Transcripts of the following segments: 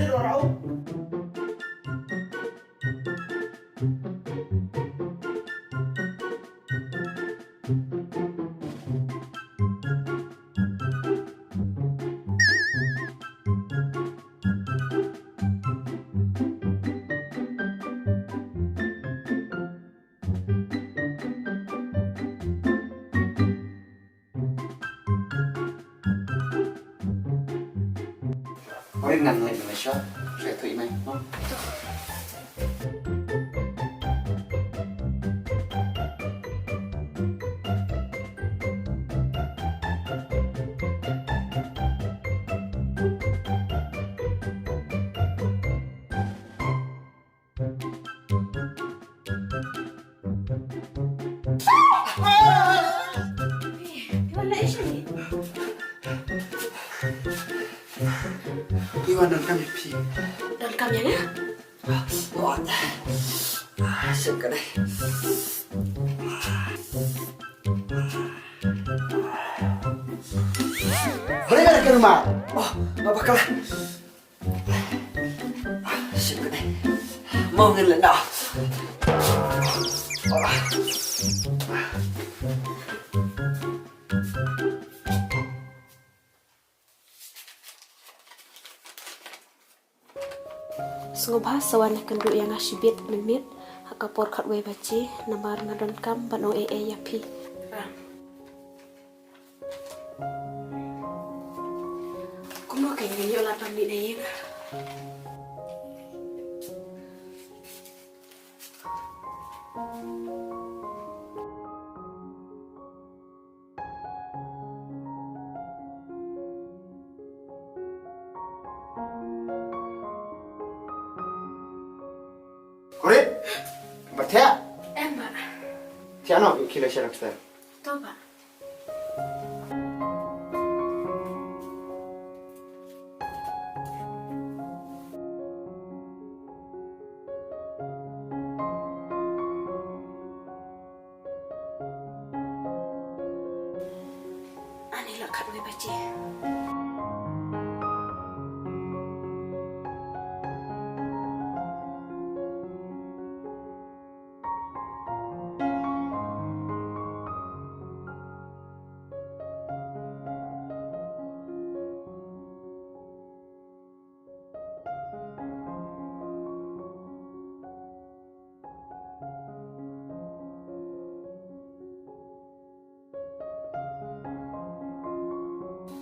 Boleh orang. Boleh ngăn lại Malaysia. Saya thủy mày. Iwan dan kami pi. Dan kami ya? Wah. Sip ka dai. Boleh ka ke rumah? Oh, apa kalah? Sip ka dai. Mau ngin lang dah. Sengubah sawan kenduk yang asyibit memit hakapor khatwe baci nambar ngadon kam banong yapi. Kumo kayak gini olah pamit nih. Korek? Baca? Mbak. Tiano kilo syarak star. Tahu Pak. Ani lah khatwe baci.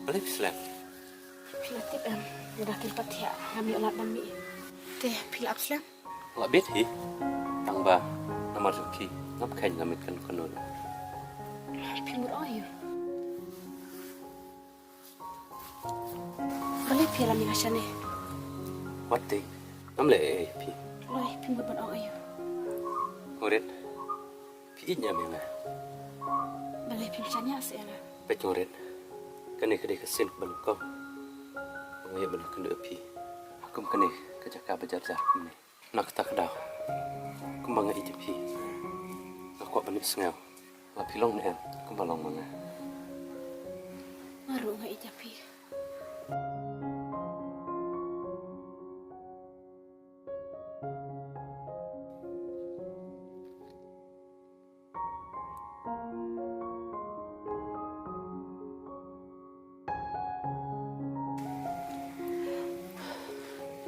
Boleh Islam. Pilatip udah kilpat ya kami olah dami. Teh pilap Islam. Nggak bet hi. Tangba nomor suki ngap kain ngamit kan konon. Pilmur ayu. Boleh piala minasane. Wati. Namle pi. Loh pilmur ban ayu. Ngoret. Pi nya memang. Boleh pilcanya asena. Bet ngoret. Kene kede kesin balkon. Ngaya balik kende api. Aku kene kejaka bejar-jar kene. Nak tak dah. Kembang ngai pi. Aku banip sengau. Lapi long ne. Kembalong mana. Maru ngai tapi.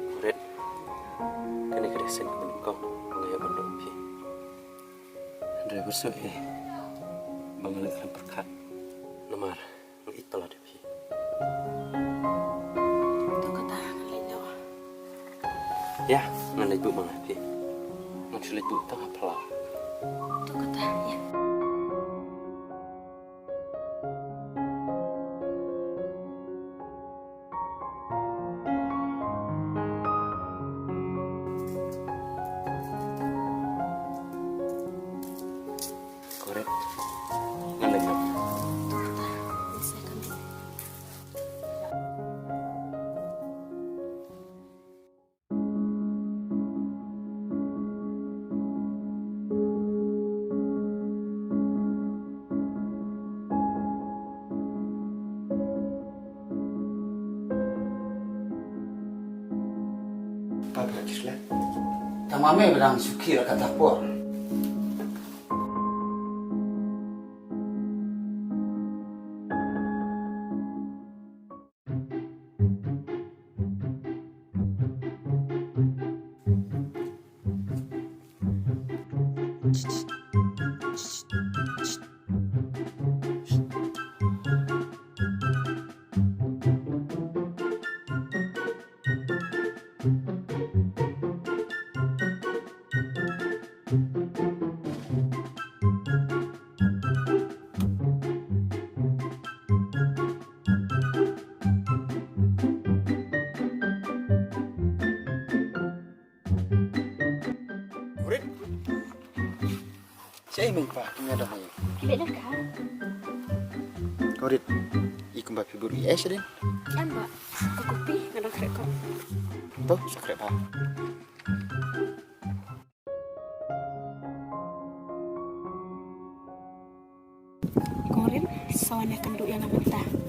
Ngoret. Kene kede kesin balkon. Ngaya balik api. Driver so bangalik kan perkat. Nomor ngai pala de pi. Tu kata ngalai lo. Ya, ngalai bu mana pi. Ngalai bu tengah pala. Tu kata ya. Korek. Ngalai ngap. Tu kata bisa kami. kislah. Tamame bilang suki lah kata por. Kurit. Saya ingin pak punya dah mai. Beda kan? Kurit. Ikum ba figur es din. Amba, ke kopi ngadang krekor. Tuh, sakret pak. Korin, sawan akan duk yang mentah.